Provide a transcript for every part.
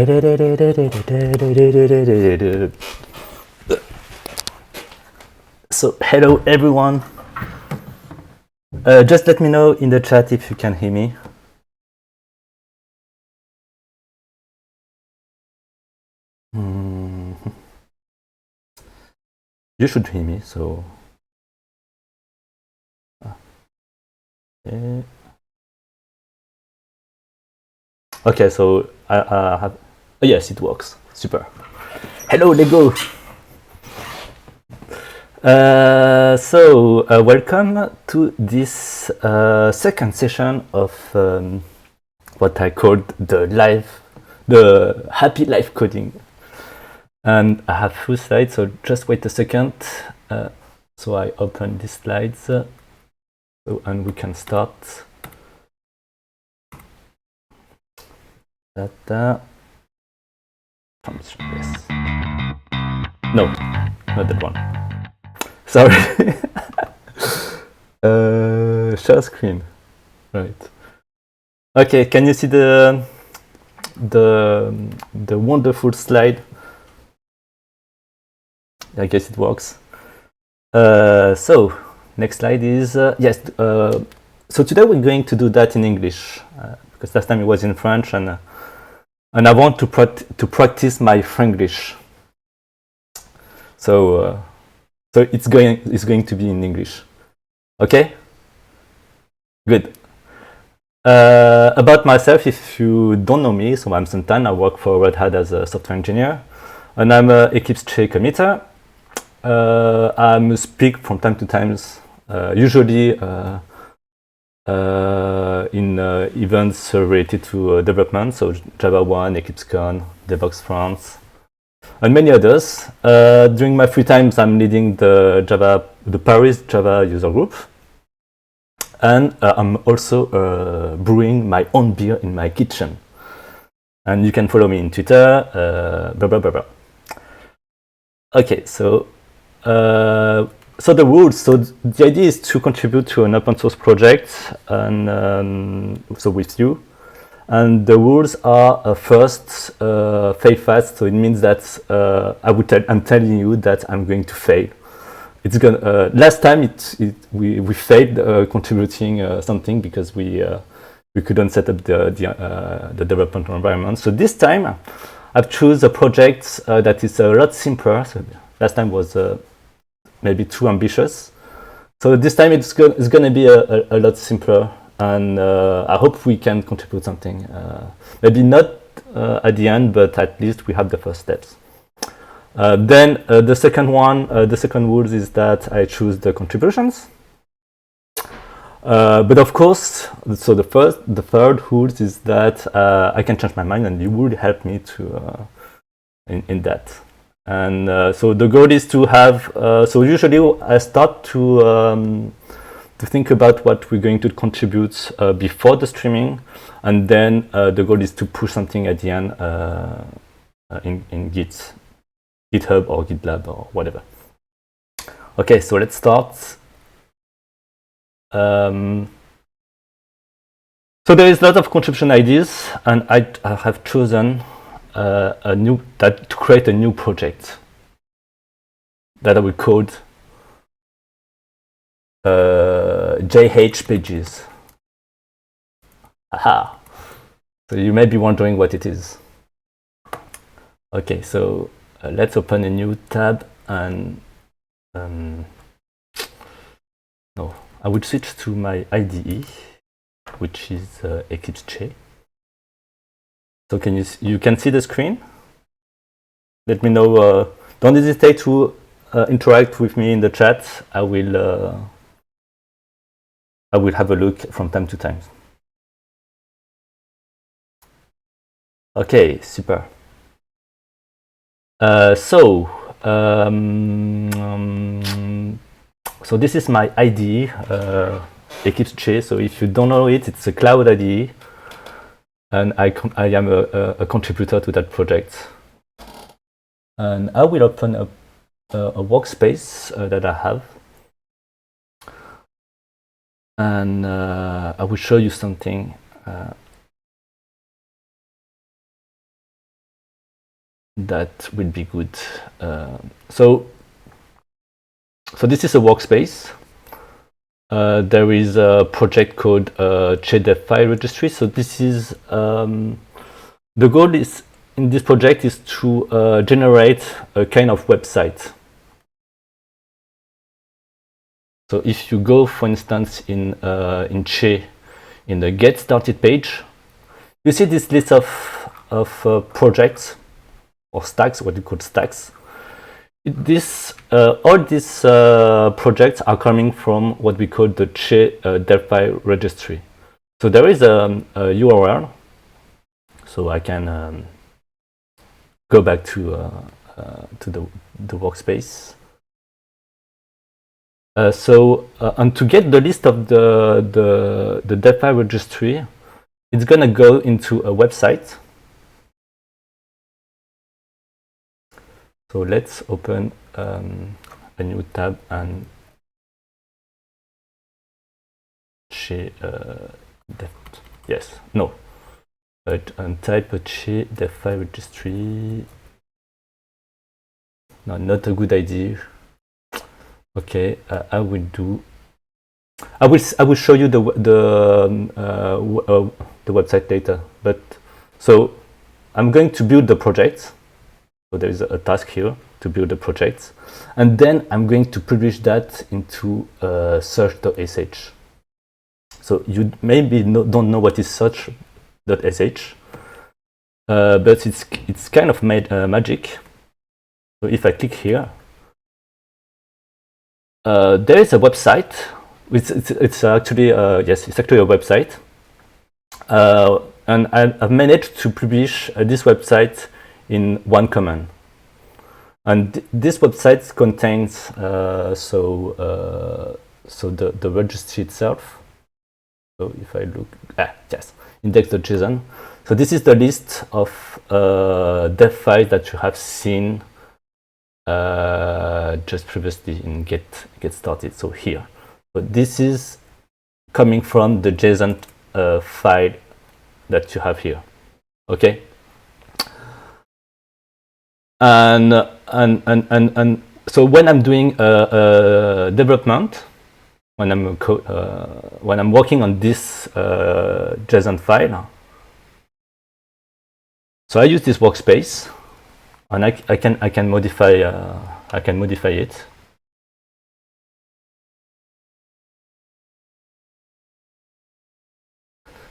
So, hello everyone. Just let me know in the chat if you can hear me. You should hear me, so. Okay, so I have. Oh, yes, it works. Super. Hello, Lego. Welcome to this second session of what I called the happy life coding. And I have few slides, so just wait a second. So I open these slides, and we can start. Data. Yes. No, not that one. Sorry. Share screen. Right. Okay. Can you see the wonderful slide? I guess it works. So next slide is yes. So today we're going to do that in English because last time it was in French, and I want to practice my Franglish. So it's going to be in English. Okay. Good. About myself, if you don't know me, so I'm Santan. I work for Red Hat as a software engineer, and I'm a Eclipse committer. I speak from time to time, usually in events related to development, so JavaOne, EclipseCon, DevOps France, and many others. During my free times, I'm leading the Paris Java user group, and I'm also brewing my own beer in my kitchen. And you can follow me on Twitter, blah, blah, blah, blah. Okay, so the rules. So the idea is to contribute to an open source project, and so with you. And the rules are first, fail fast. So it means that I'm telling you that I'm going to fail. It's gonna. Last time we failed contributing something because we couldn't set up the development environment. So this time I've chosen a project that is a lot simpler. So last time was maybe too ambitious. So this time it's going to be a lot simpler, and I hope we can contribute something. Maybe not at the end, but at least we have the first steps. Then the second rule is that I choose the contributions. But of course, so the third rule is that I can change my mind, and you will help me to in that. And so the goal is to have. So usually I start to think about what we're going to contribute before the streaming, and then the goal is to push something at the end in GitHub or GitLab or whatever. Okay, so let's start. So there is a lot of contribution ideas, and I have chosen to create a new project that I will call JH Pages. Aha! So you may be wondering what it is. Okay, so let's open a new tab, and no, I will switch to my IDE, which is Eclipse. So you can see the screen? Let me know. Don't hesitate to interact with me in the chat. I will have a look from time to time. Okay, super. So this is my IDE, Eclipse. So if you don't know it, it's a cloud IDE, and I am a contributor to that project. And I will open up a workspace that I have, and I will show you something. that will be good. So this is a workspace. There is a project called CheDev file registry. So this is the goal is in this project is to generate a kind of website. So if you go, for instance, in Che, in the Get Started page, you see this list of projects or stacks, what you call stacks. All these projects are coming from what we call the Che dev file registry. So there is a URL. So I can go back to the workspace. And to get the list of the dev file registry, it's gonna go into a website. So let's open a new tab and and type Che dev file registry. No, not a good idea. Okay, I will show you the website later. But so I'm going to build the project. So there is a task here to build the project, and then I'm going to publish that into search.sh. So you maybe don't know what is search.sh, but it's kind of magic. So if I click here, there is a website. It's actually it's actually a website, and I've managed to publish this website in one command. And this website contains the registry itself. So if I look, index.json. So this is the list of dev files that you have seen just previously in get started. So here, but this is coming from the JSON file that you have here. Okay. And so when I'm doing development, when I'm working on this JSON file, so I use this workspace, and I can modify it.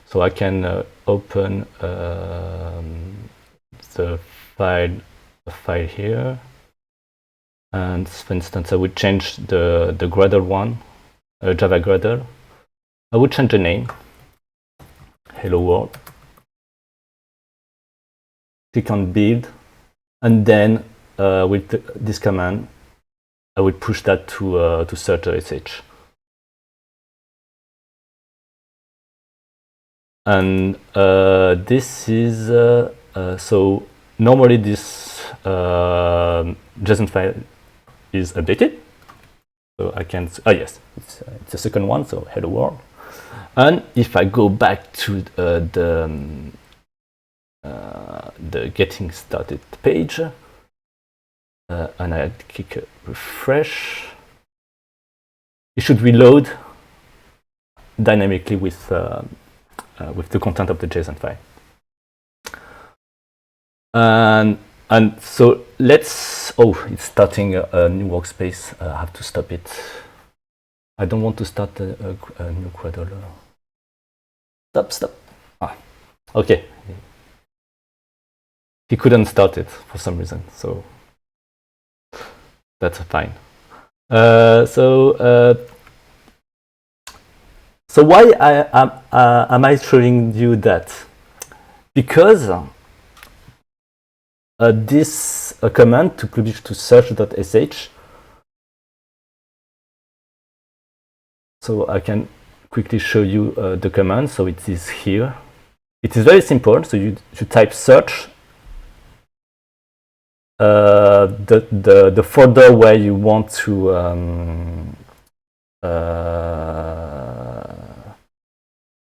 So I can open the file here, and for instance, I would change the Gradle one, Java Gradle. I would change the name, Hello World. Click on build, and then with this command, I would push that to search.sh. And this is so normally this JSON file is updated. So I can, yes, it's the second one, so hello world. And if I go back to the getting started page, and I click refresh, it should reload dynamically with the content of the JSON file. And so let's, it's starting a new workspace. I have to stop it. I don't want to start a new Gradle. Stop. Okay. He couldn't start it for some reason, so that's fine. So why am I showing you that? Because this command to publish to search.sh. So I can quickly show you the command. So it is here. It is very simple. So you should type search, the folder where you want to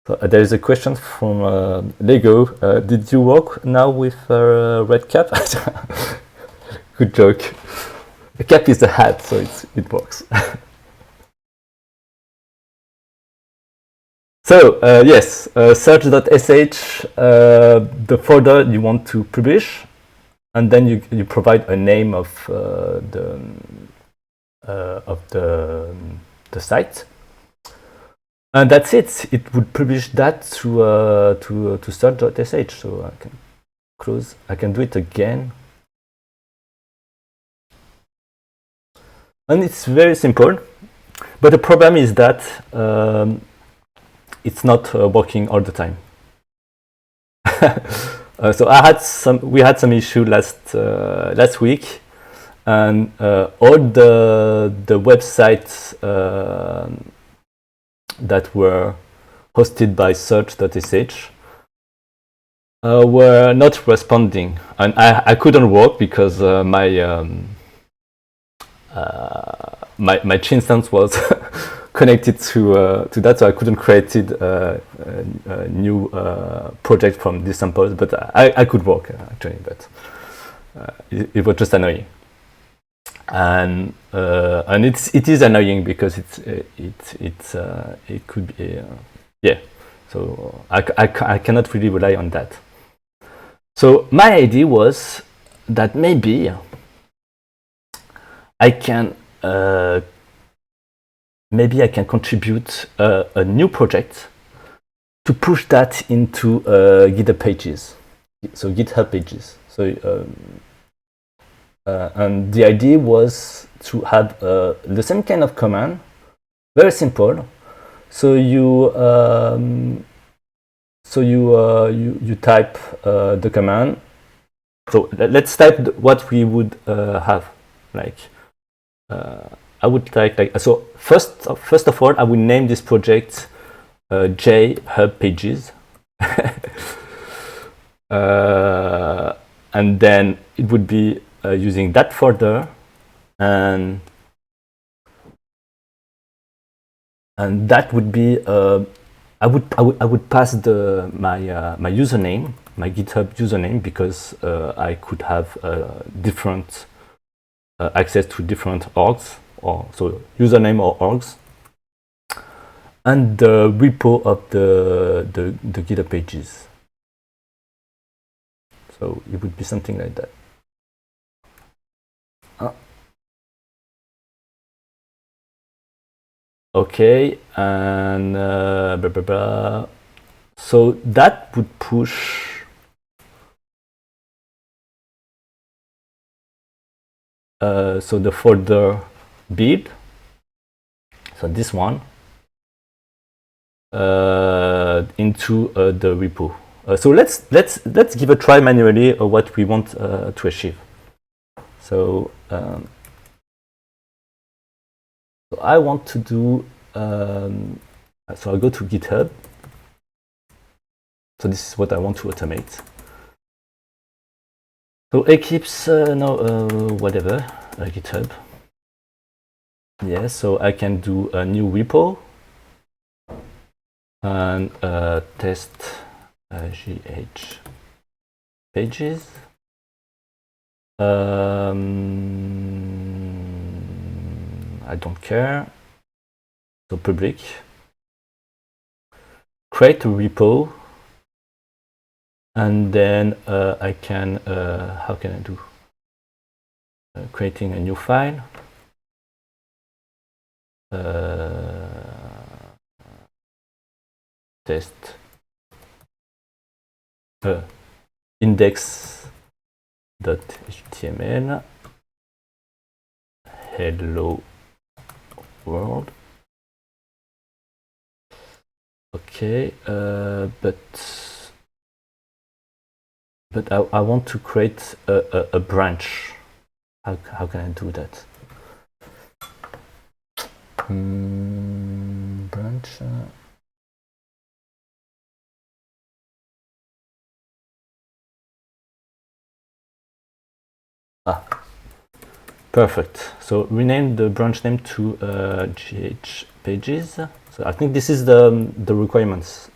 So, there is a question from Lego. Did you work now with red cap? Good joke. The cap is a hat, so it works. So yes, search.sh, the folder you want to publish, and then you provide a name of the site, and that's it. It would publish that to search.sh. So I can close. I can do it again, and it's very simple. But the problem is that it's not working all the time. So we had some issue last week, and all the websites that were hosted by search.sh were not responding, and I couldn't work because my instance was connected to that, so I couldn't create a new project from these samples, but I could work actually, but it was just annoying, and it is annoying because it could be yeah. So I cannot really rely on that. So my idea was that maybe I can contribute a new project to push that into GitHub pages, so GitHub pages. So and the idea was to have the same kind of command, very simple. So you type the command. So let's type what we would have, like. I would like so first of all I will name this project JHub Pages, and then it would be using that folder, and that would be I would pass my username, my GitHub username, because I could have different access to different orgs, or so username or orgs, and the repo of the GitHub pages. So it would be something like that. Okay, and blah, blah, blah. So that would push so the folder build, so this one, into the repo. So let's give a try manually what we want to achieve. So so I want to do so I'll go to GitHub. So this is what I want to automate. So Eclipse, whatever, GitHub. Yeah, so I can do a new repo and test GH pages. I don't care. So public. Create a repo. And then I can, how can I do? Creating a new file. Test index.html. Hello world. Okay, but I want to create a branch. How can I do that? Branch. Perfect. So rename the branch name to GH pages. So I think this is the requirements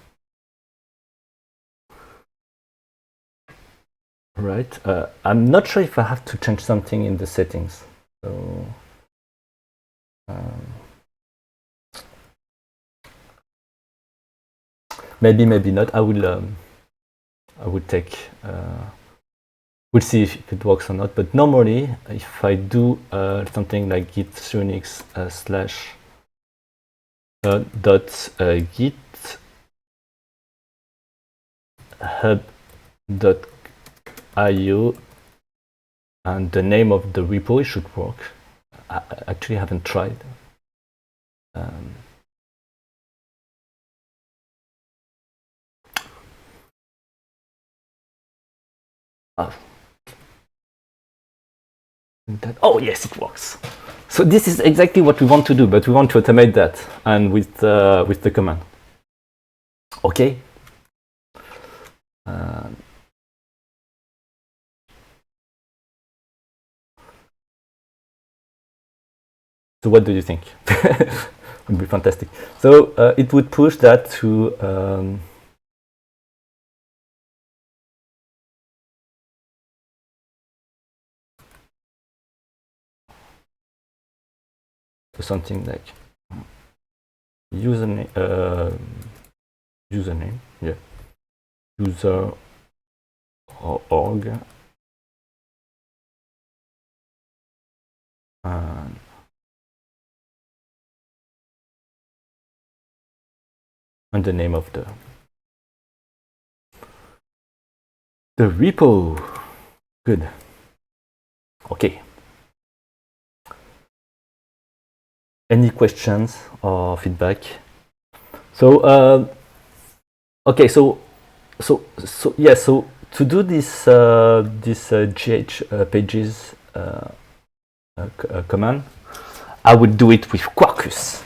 Right. I'm not sure if I have to change something in the settings. So maybe not. I will take. We'll see if it works or not. But normally, if I do something like git unix slash dot git hub dot io and the name of the repo, it should work. I actually haven't tried. Oh yes, it works. So this is exactly what we want to do, but we want to automate that, and with the command. Okay. So what do you think? Would be fantastic. So it would push that to something like username, yeah, user org, and the name of the repo. Good. Okay. Any questions or feedback? So okay, so yeah, so to do this gh pages command, I would do it with Quarkus.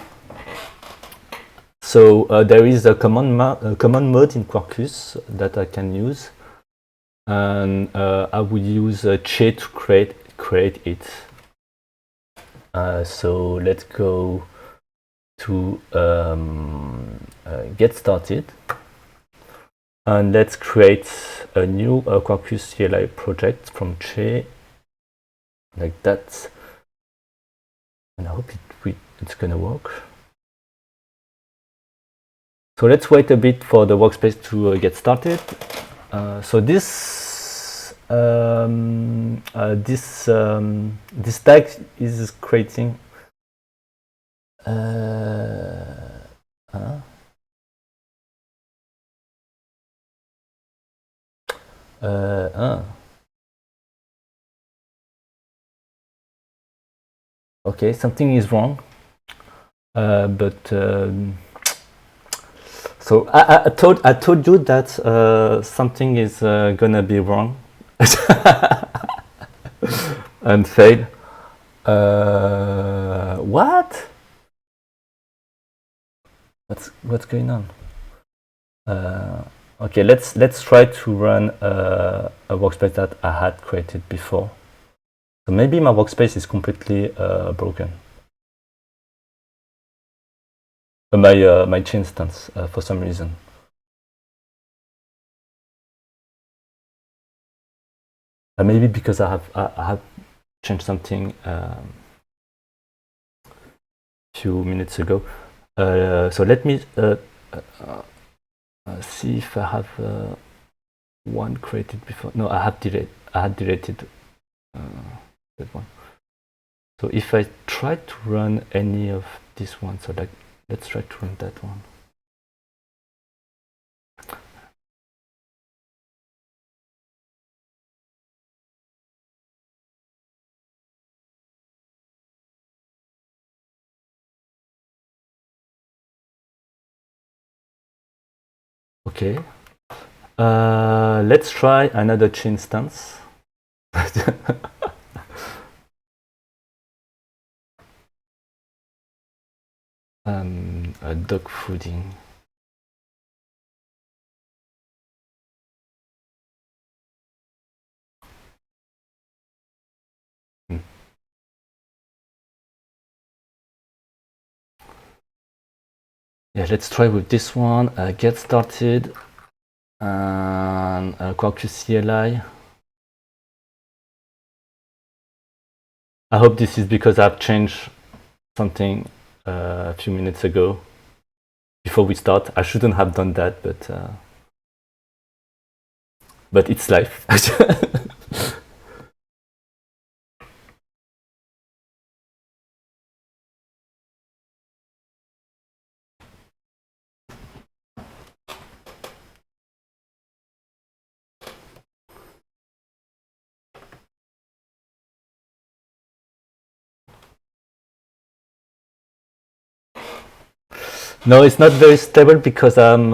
So there is a command mode in Quarkus that I can use, and I would use che to create it. So let's go to get started, and let's create a new Quarkus CLI project from che, like that, and I hope it's gonna work. So let's wait a bit for the workspace to get started. So this this tag is creating okay, something is wrong, but so I told you that something is gonna be wrong and fail. What? What's going on? Okay, let's try to run a workspace that I had created before. So maybe my workspace is completely broken. My chain instance for some reason. Maybe because I have changed something few minutes ago. So let me see if I have one created before. No, I had deleted that one. So if I try to run any of this one, so like let's try to run that one. Okay. Let's try another chain instance. Dog fooding. Yeah, let's try with this one. Get started and Quarkus CLI. I hope this is because I've changed something a few minutes ago before we start. I shouldn't have done that, but it's life. No, it's not very stable because I'm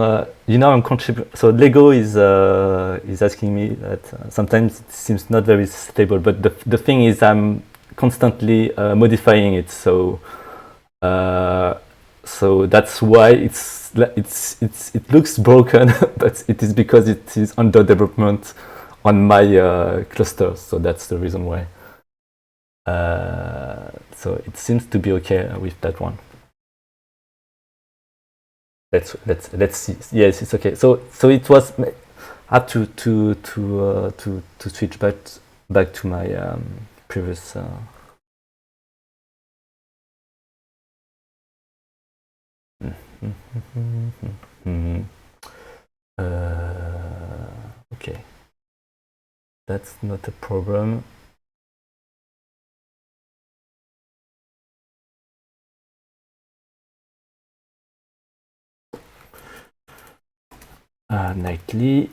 contributing. So Lego is asking me that sometimes it seems not very stable. But the thing is, I'm constantly modifying it. So that's why it looks broken, but it is because it is under development on my cluster. So that's the reason why. So it seems to be okay with that one. Let's see. Yes, it's okay. So it was. I have to switch back to my previous. Okay, that's not a problem. Nightly.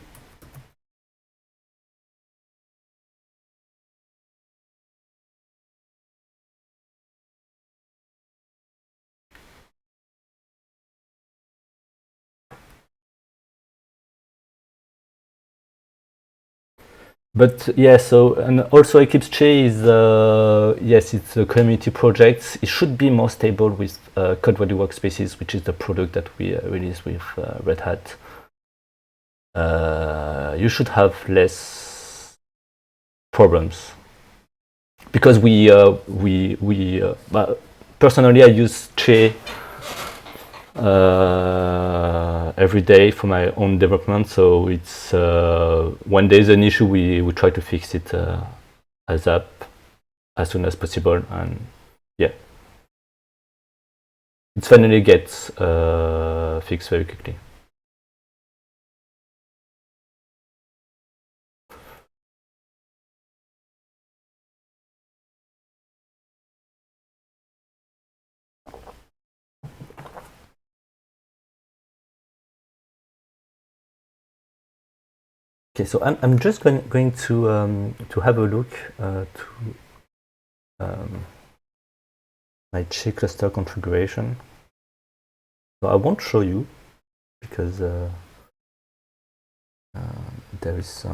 But yeah, so and also Eclipse Che is yes, it's a community project. It should be more stable with CodeReady Workspaces, which is the product that we released with Red Hat. You should have less problems because personally I use Che every day for my own development. So it's when there's an issue, we try to fix it as soon as possible, and yeah, it finally gets fixed very quickly. Okay, so I'm just going to have a look to my Che cluster configuration. So I won't show you because there is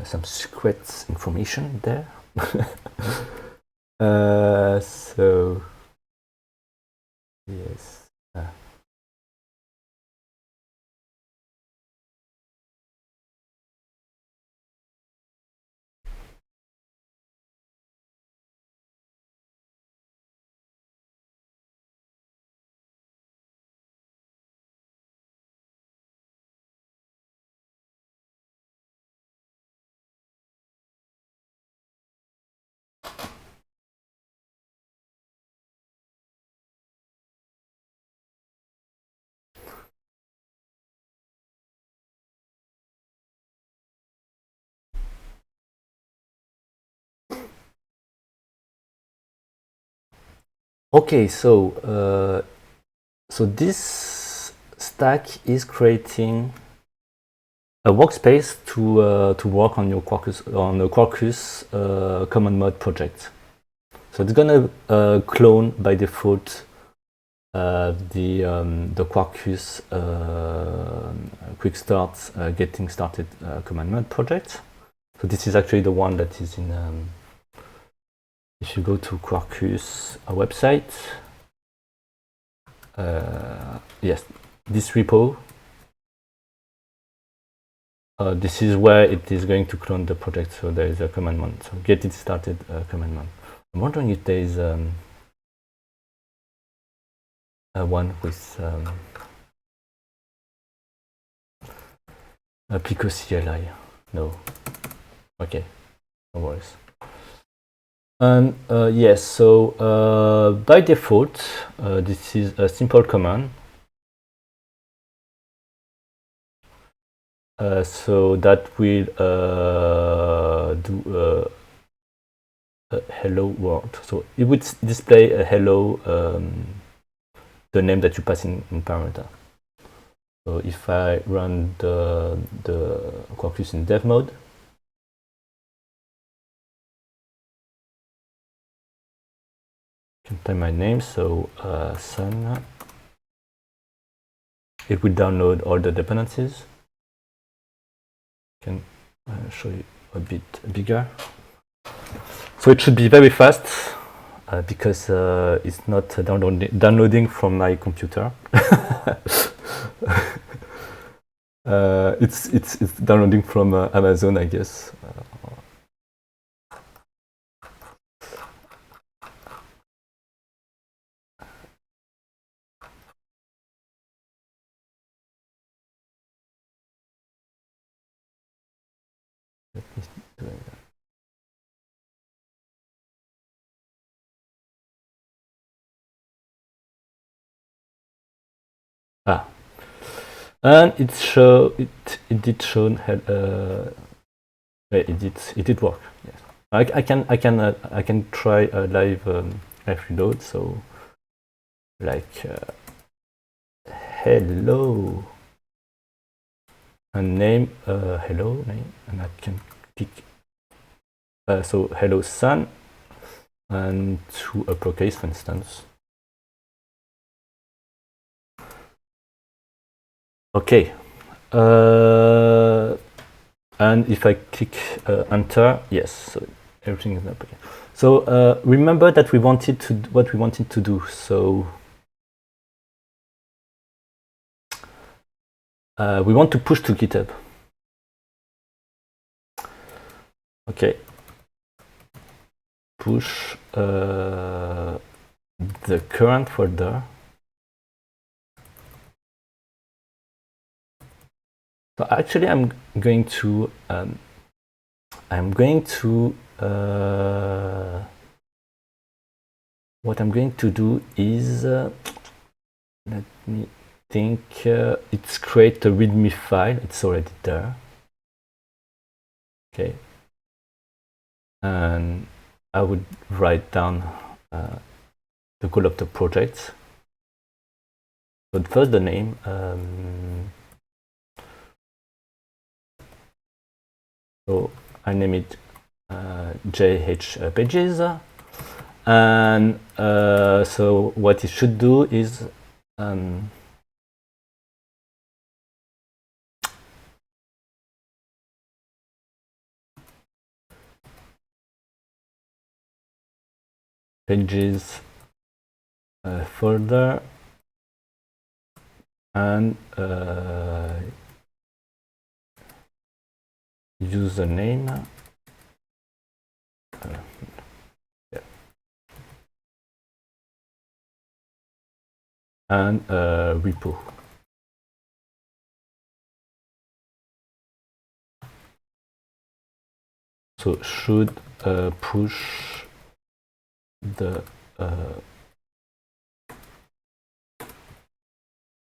some secret information there. So yes. Okay, so this stack is creating a workspace to work on your Quarkus common mode project. So it's gonna clone by default the Quarkus quick start getting started command mode project. So this is actually the one that is in. If you go to Quarkus website, yes, this repo. This is where it is going to clone the project. So there is a command. So get it started command. I'm wondering if there is one with Pico CLI. No. Okay. No worries. And yes, so by default, this is a simple command. So that will do a hello world. So it would display a hello, the name that you pass in parameter. So if I run the Quarkus in dev mode, I can type my name, so Sun. It will download all the dependencies. I can show you a bit bigger. So it should be very fast because it's not downloading from my computer. It's downloading from Amazon, I guess. Let me do that. And it did show it did work. Yes, I can try a live reload. So like hello and name hello name, and I can click so hello Sun and to uppercase, for instance. Okay, and if I click enter, yes, so everything is up again. So remember that we wanted to what we wanted to do. So we want to push to GitHub. Okay, push the current folder. So actually, I'm going to what I'm going to do is let me think. It's create a README file. It's already there. Okay, and I would write down the goal of the project. But first, the name. So I name it JH pages, and so what it should do is pages folder and username. Yeah. And repo. So should push the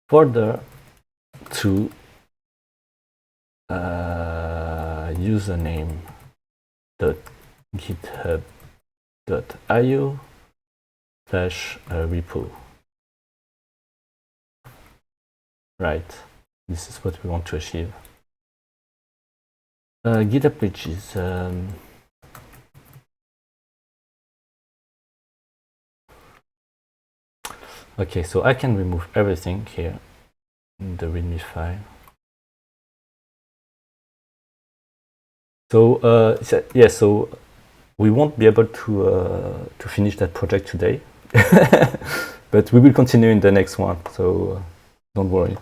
folder to username.github.io/repo. Right, this is what we want to achieve. GitHub pages. Okay, so I can remove everything here in the README file. So yeah, so we won't be able to finish that project today, but we will continue in the next one. So don't worry.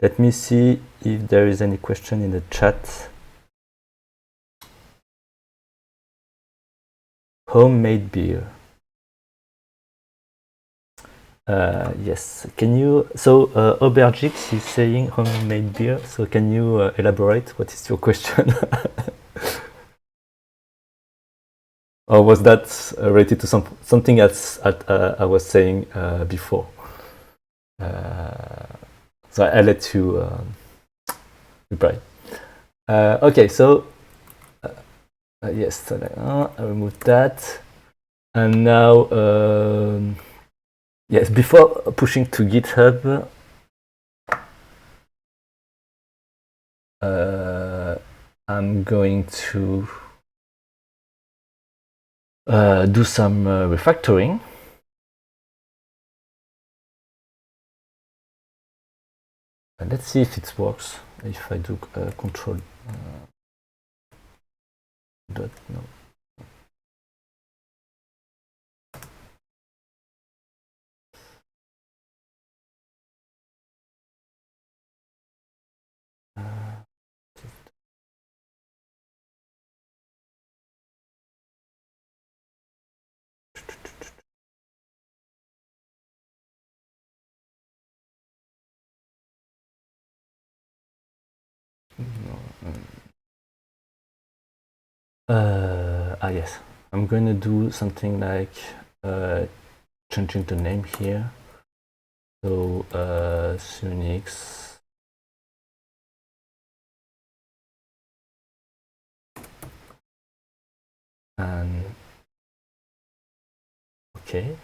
Let me see if there is any question in the chat. Homemade beer. Yes. Can you? So Aubergix is saying homemade beer. So can you elaborate? What is your question? Or was that related to something else I was saying before? So I'll let you reply. Okay, so yes, I removed that. And now, yes, before pushing to GitHub, I'm going to do some refactoring. And let's see if it works. If I do control dot, no. Yes, I'm going to do something like changing the name here. So Unix. And okay.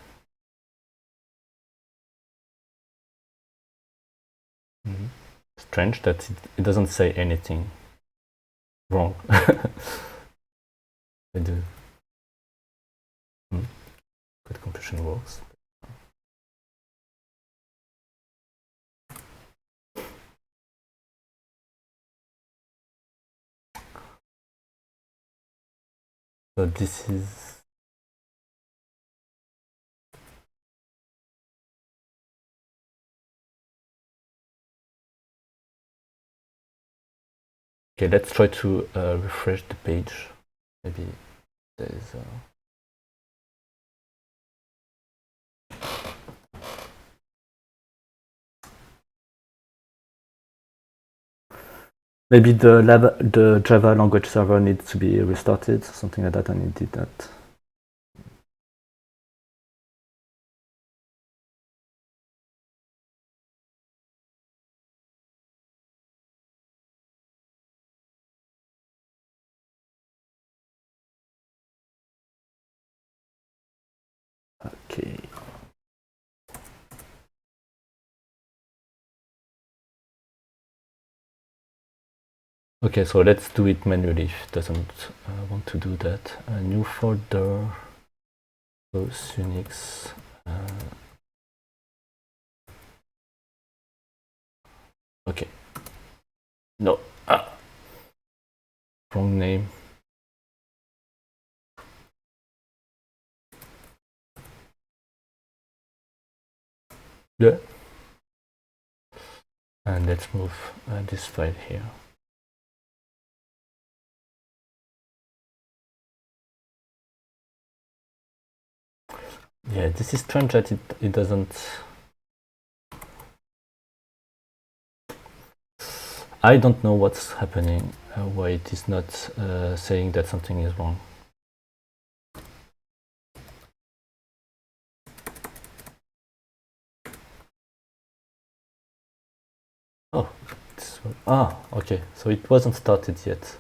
Strange that it doesn't say anything wrong. I do. Good compression works. So this is okay. Let's try to refresh the page. Maybe there is maybe the Java language server needs to be restarted, something like that, and it did that. Okay. Okay, so let's do it manually if it doesn't want to do that. A new folder, so Unix. Okay. No. Wrong name. Yeah. And let's move this file here. Yeah, this is strange that it doesn't. I don't know what's happening, why it is not saying that something is wrong. Oh, okay, so it wasn't started yet.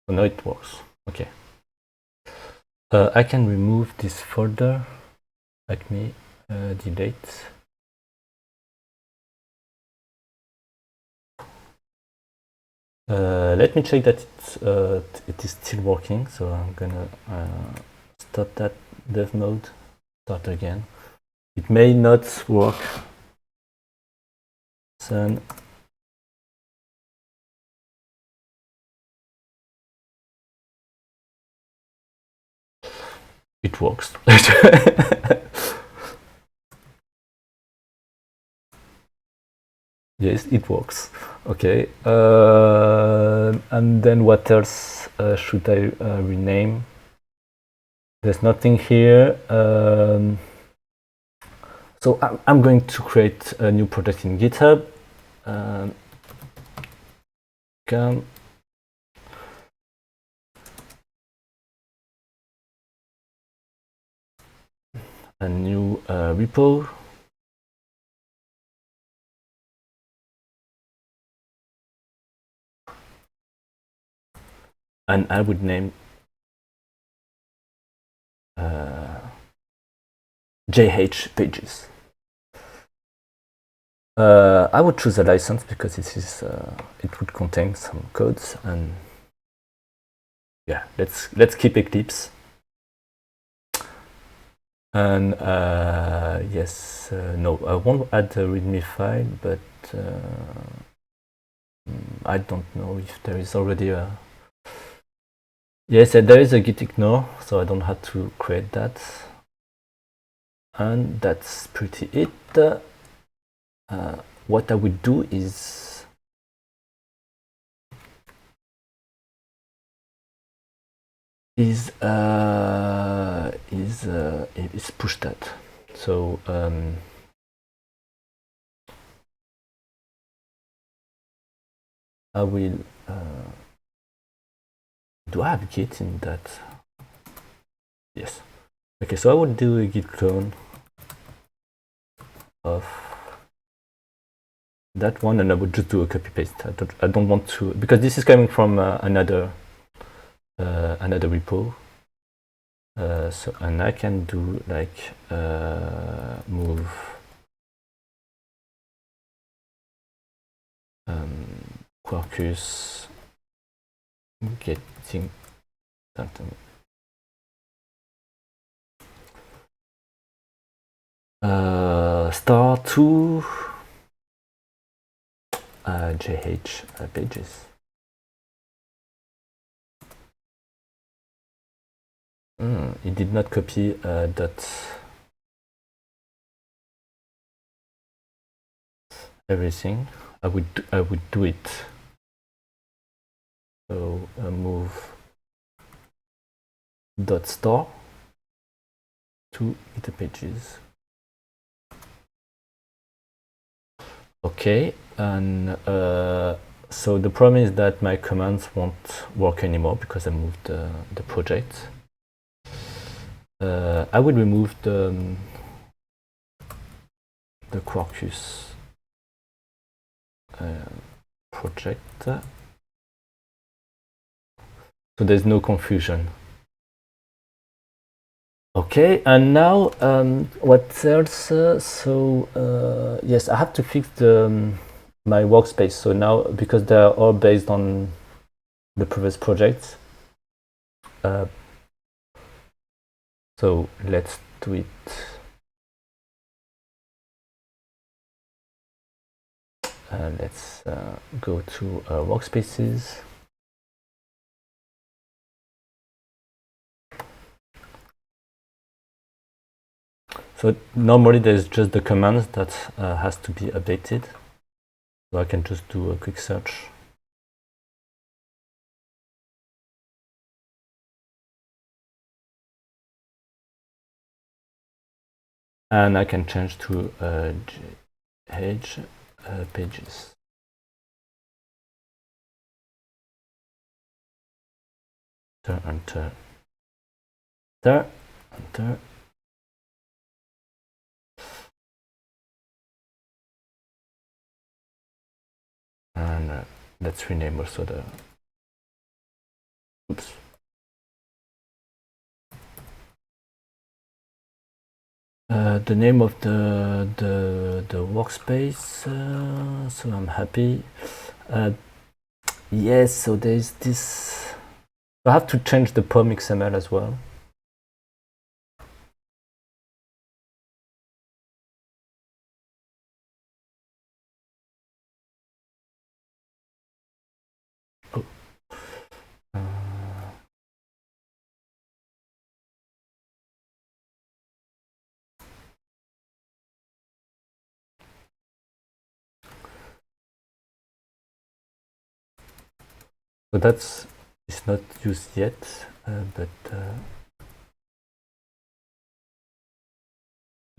So now it works. Okay. I can remove this folder. Let me delete. Let me check that it is still working. So I'm gonna stop that dev mode, start again. It may not work. Then it works. Yes, it works. Okay. And then what else should I rename? There's nothing here. So I'm going to create a new project in GitHub. Come. A new repo. And I would name JH pages. I would choose a license because it would contain some codes, and yeah, let's keep Eclipse. And yes, no, I won't add a README file, but I don't know if there is already a. Yes, there is a git ignore, so I don't have to create that. And that's pretty it. What I would do is push that. So I will. Do I have git in that? Yes. Okay, so I would do a git clone of that one, and I would just do a copy paste. I don't want to, because this is coming from another repo. So, and I can do like move Quarkus getting something. Star 2 JH pages. It did not copy dot everything. I would do it. So move dot store to GitHub pages. Okay, and so the problem is that my commands won't work anymore because I moved the project. I will remove the Quarkus project, so there's no confusion. Okay, and now what else? Yes, I have to fix my workspace. So now, because they're all based on the previous projects, so let's do it. Let's go to workspaces. So normally there's just the commands that has to be updated. So I can just do a quick search. And I can change to JH pages. Enter. And let's rename also the. Oops. The name of the workspace. So I'm happy. Yes. So there's this. I have to change the POM XML as well. Oh. So it's not used yet, but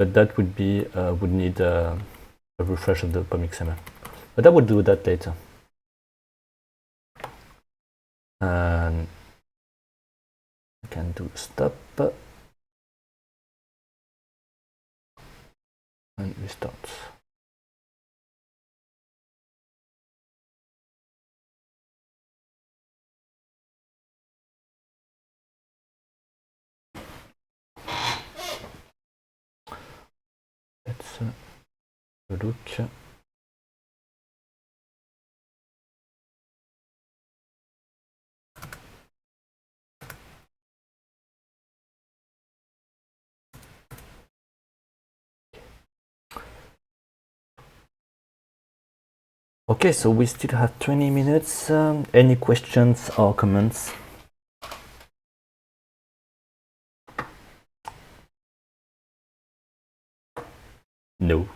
but that would be would need a refresh of the POM XML. But I will do that later. And I can do stop and restart. Let's look. Okay, so we still have 20 minutes. Any questions or comments? No.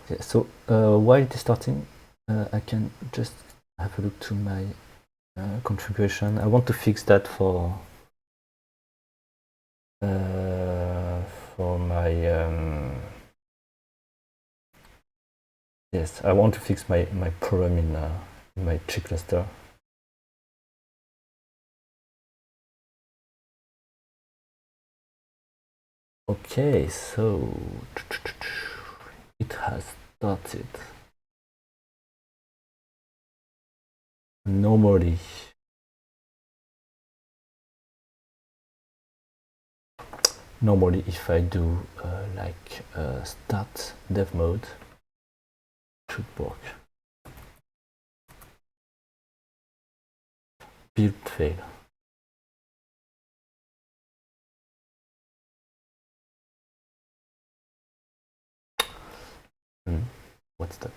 Yeah, so while it is starting, I can just have a look to my configuration. I want to fix that for my yes, I want to fix my problem in my G cluster. Okay, so it has started. Normally if I do like start dev mode, it should work. Build fail. What's that?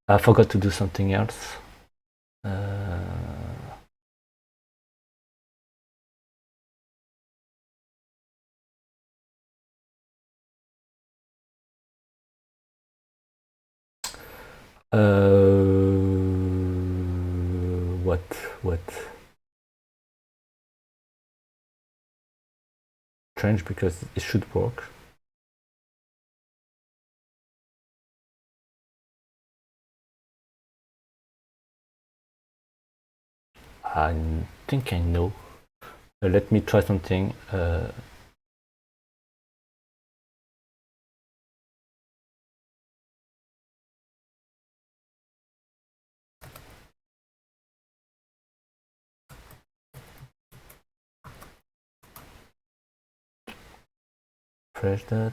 I forgot to do something else. What? Strange, because it should work. I think I know. Let me try something. Press that.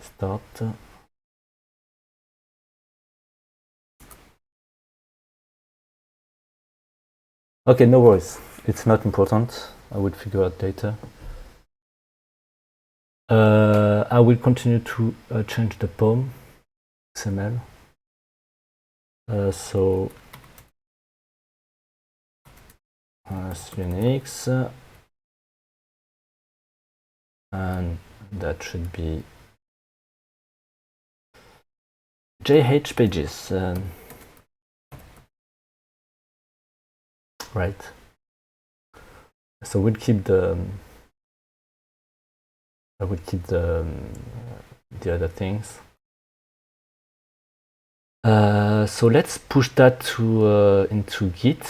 Start. Okay, no worries. It's not important. I will figure out later. I will continue to change the POM XML. So Unix, and that should be JH pages. Right. So we'll keep the I will keep the other things. So let's push that to into Git.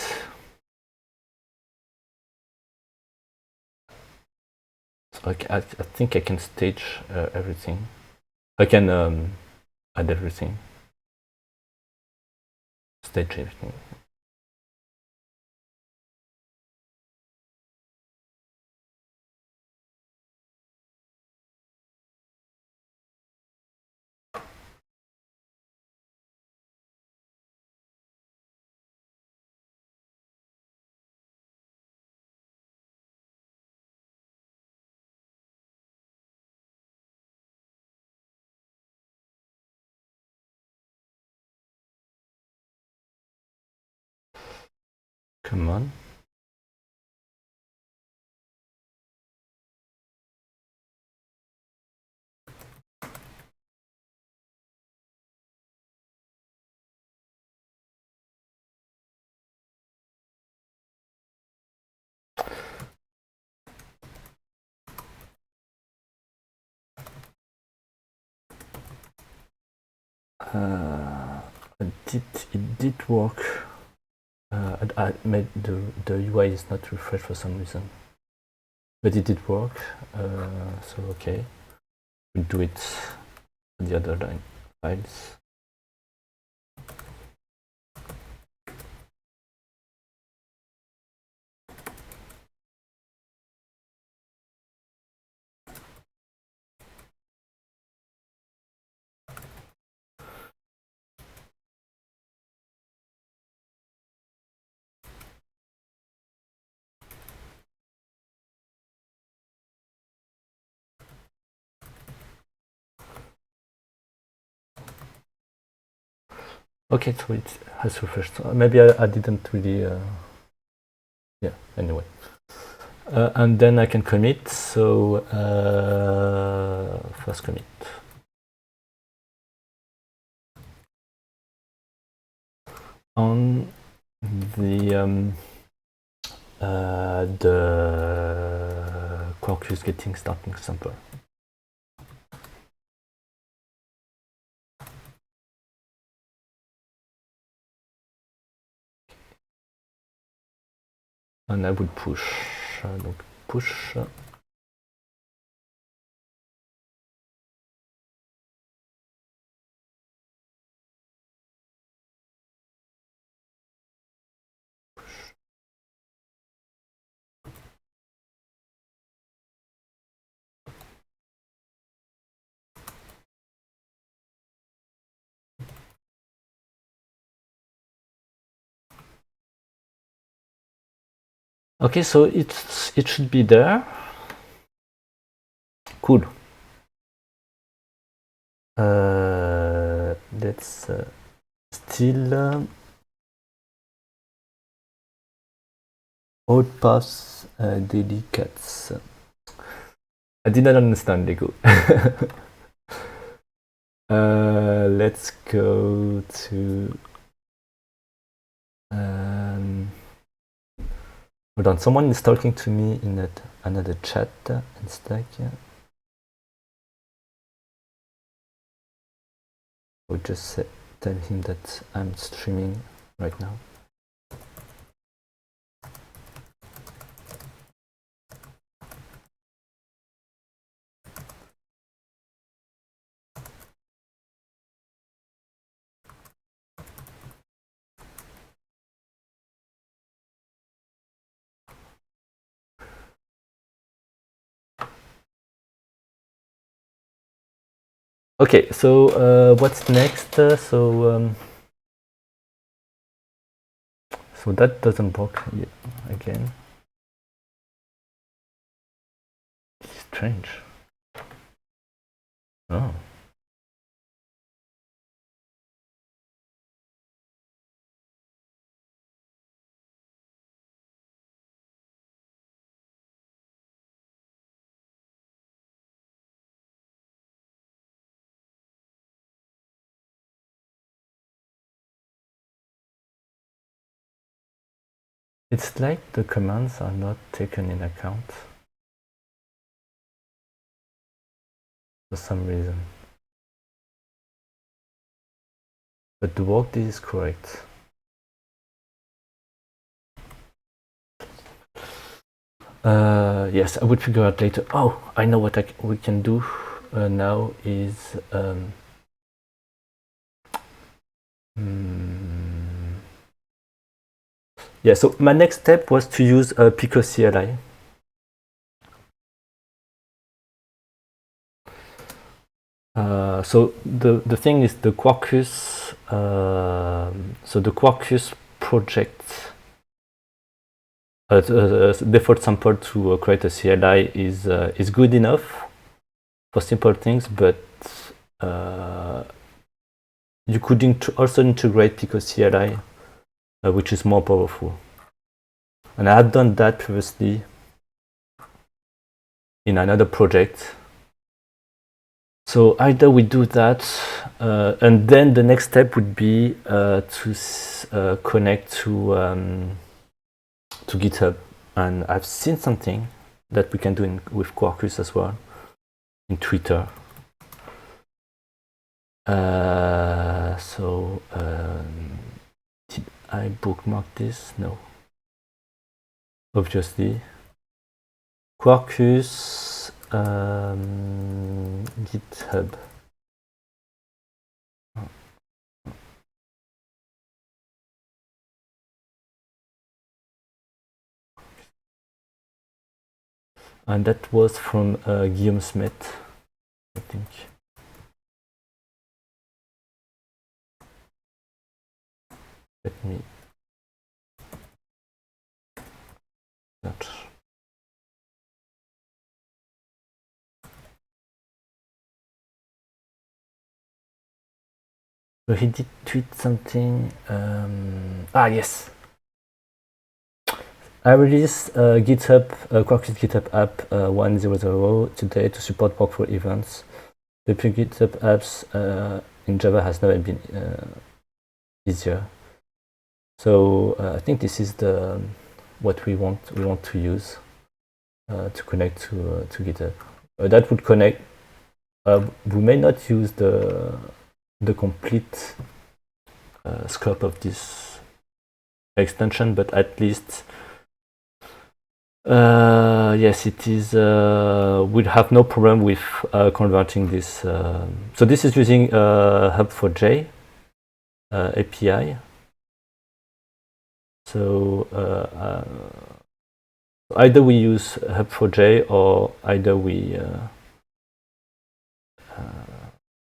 So I think I can stage everything. I can add everything. Stage everything. Come on. It did work. I made the UI is not refreshed for some reason, but it did work. So okay, we'll do it on the other line files. Okay, so it has refreshed. Maybe I didn't really. Yeah. Anyway, and then I can commit. So first commit. On the Quarkus getting starting sample. And I would push. Donc push. Okay, so it should be there. Cool. Let's still old paths daily cuts. I did not understand Lego. Let's go to. Hold on, someone is talking to me in another chat in Slack. I'll just tell him that I'm streaming right now. Okay, so what's next? So that doesn't work yet again. Strange. Oh. It's like the commands are not taken in account. for some reason. But the work is correct. Yes, I would figure out later. Oh, I know what we can do now is yeah, so my next step was to use Pico CLI. So the thing is the Quarkus, so the Quarkus project default sample to create a CLI is good enough for simple things, but you could also integrate Pico CLI, which is more powerful. And I had done that previously in another project. So either we do that, and then the next step would be to connect to GitHub. And I've seen something that we can do with Quarkus as well in Twitter. So did I bookmark this? No. Obviously. Quarkus GitHub. And that was from Guillaume Smith, I think. Let me search. So he did tweet something. Yes. I released GitHub Quarkus GitHub app 1.0.0 today to support workflow events. The GitHub apps in Java has never been easier. So I think this is the what we want to use to connect to GitHub. That would connect. We may not use the complete scope of this extension, but at least yes, it is. We'd have no problem with converting this. So this is using Hub4j API. So either we use Hub4j or either we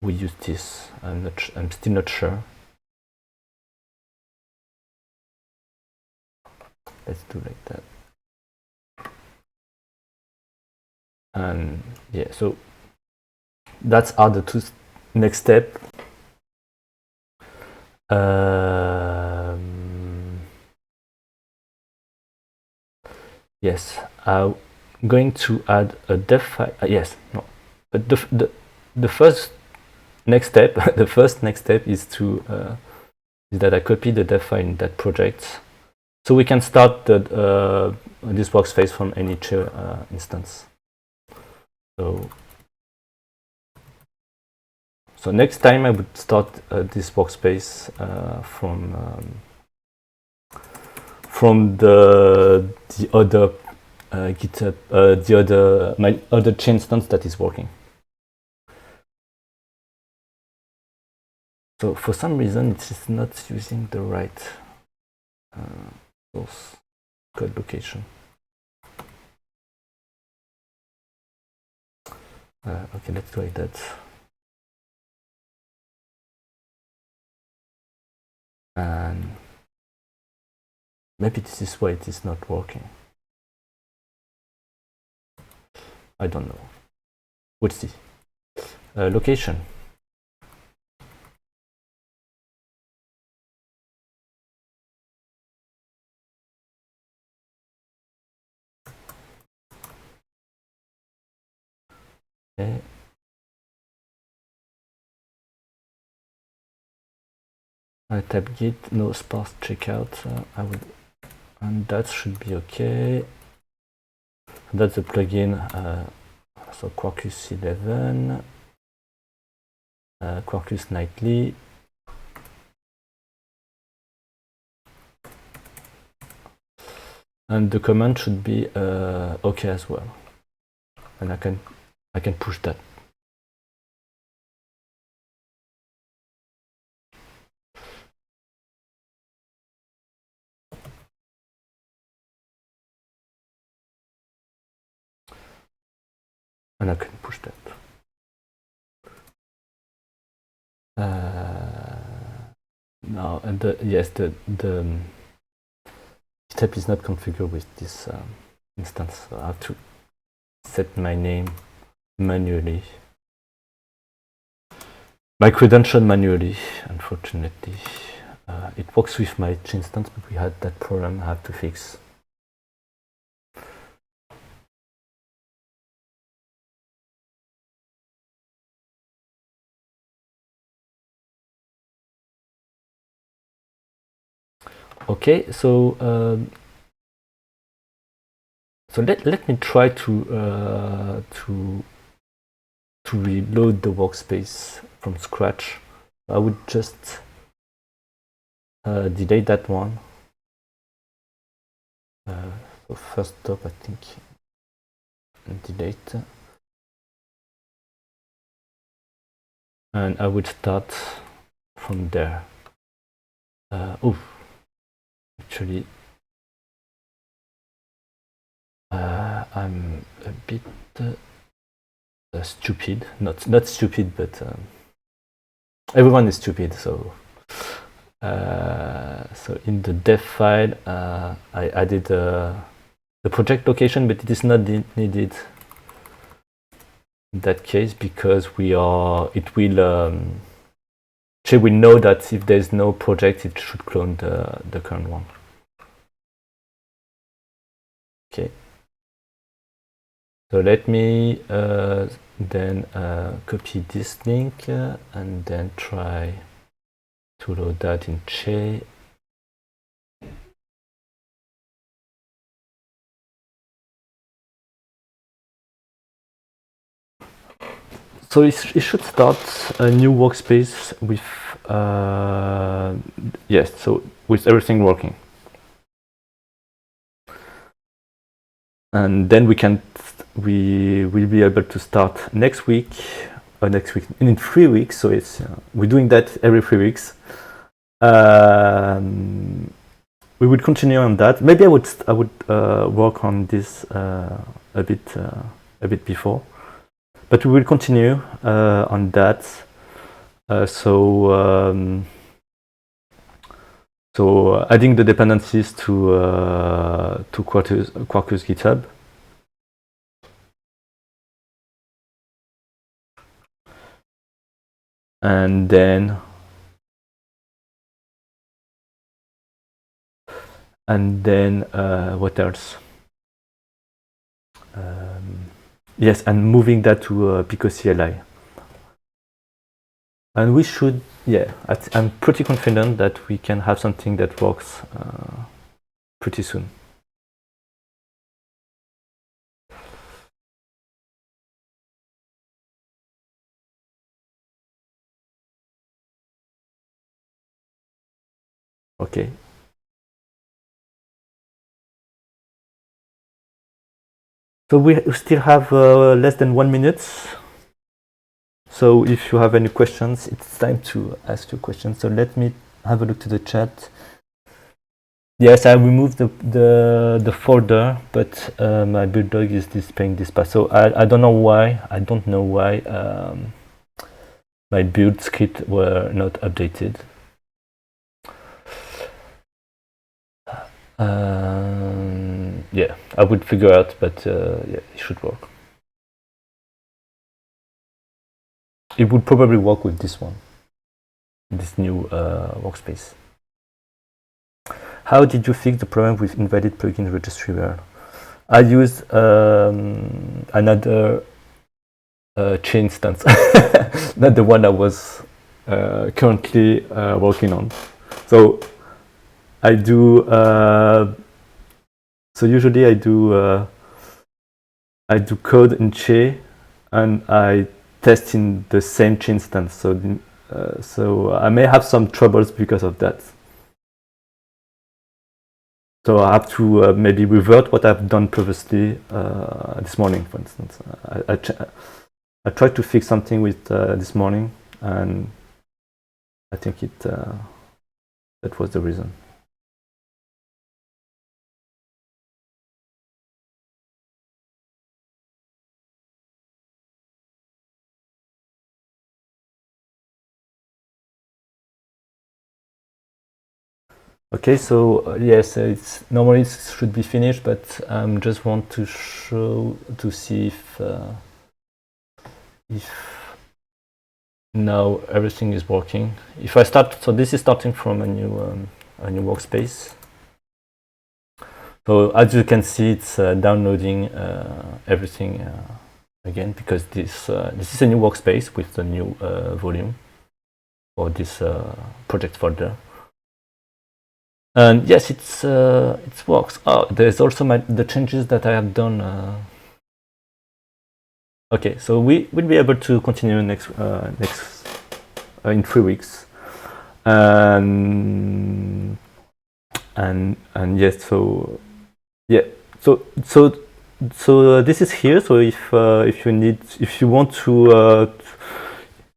use this. I'm still not sure. Let's do like that. And yeah, so that's are the two next step. Yes, I'm going to add a def file. Yes, no, but the first next step, the first next step is to is that I copy the def file in that project, so we can start this workspace from any chill instance. So next time I would start this workspace from the other GitHub, my other chain instance that is working. So for some reason it is not using the right source code location. Okay, let's try that. And maybe this is why it is not working. I don't know. We'll see. Location. Okay. I type git no sparse checkout. I would, and that should be okay. That's the plugin. So Quarkus 11. Quarkus Nightly. And the command should be OK as well. And I can push that. And I can push that. Now, and yes, the GitHub is not configured with this instance, so I have to set my name manually. My credential manually, unfortunately. It works with my instance, but we had that problem I have to fix. Okay, so let me try to reload the workspace from scratch. I would just delete that one. So first stop, I think, delete. And I would start from there. Actually, I'm a bit stupid. Not stupid, but everyone is stupid. So in the dev file, I added the project location, but it is not needed in that case because it will know that if there's no project, it should clone the current one. Okay. So let me then copy this link and then try to load that in Che. So it should start a new workspace with yes, so with everything working. And then we will be able to start next week in 3 weeks. So it's we're doing that every 3 weeks. We would continue on that. Maybe I would work on this a bit before, but we will continue on that. So adding the dependencies to Quarkus GitHub. And then what else? Yes, and moving that to Pico CLI. And we should, yeah, I'm pretty confident that we can have something that works pretty soon. Okay. So we still have less than 1 minute. So if you have any questions, it's time to ask your questions. So let me have a look to the chat. Yes, I removed the folder, but my Bulldog is displaying this path. So I don't know why. I don't know why my build script were not updated. Yeah, I would figure out, but yeah, it should work. It would probably work with this one, this new workspace. How did you fix the problem with invalid plugin registry URL? I used another Che instance, not the one I was currently working on. So I do. So usually I do code in Che, and I test in the same instance. So I may have some troubles because of that. So I have to maybe revert what I've done previously this morning, for instance. I tried to fix something with this morning, and I think that was the reason. Okay, so yes, it's normally it should be finished, but just want to see if now everything is working. If I start, so this is starting from a new workspace. So as you can see, it's downloading everything again, because this is a new workspace with the new volume for this project folder. And yes, it works. Oh, there's also the changes that I have done. Okay, so we will be able to continue next in 3 weeks, and yes, so yeah, so this is here. So if you want to,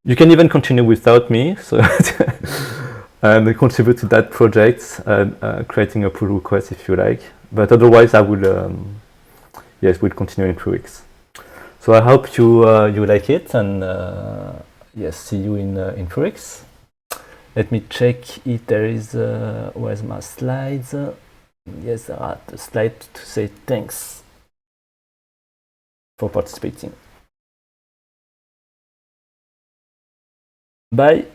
you can even continue without me. So. And contribute to that project, creating a pull request if you like. But otherwise, I will, yes, we'll continue in 3 weeks. So I hope you like it, and yes, see you in 3 weeks. Let me check if there is where's my slides. Yes, there are the slide to say thanks for participating. Bye.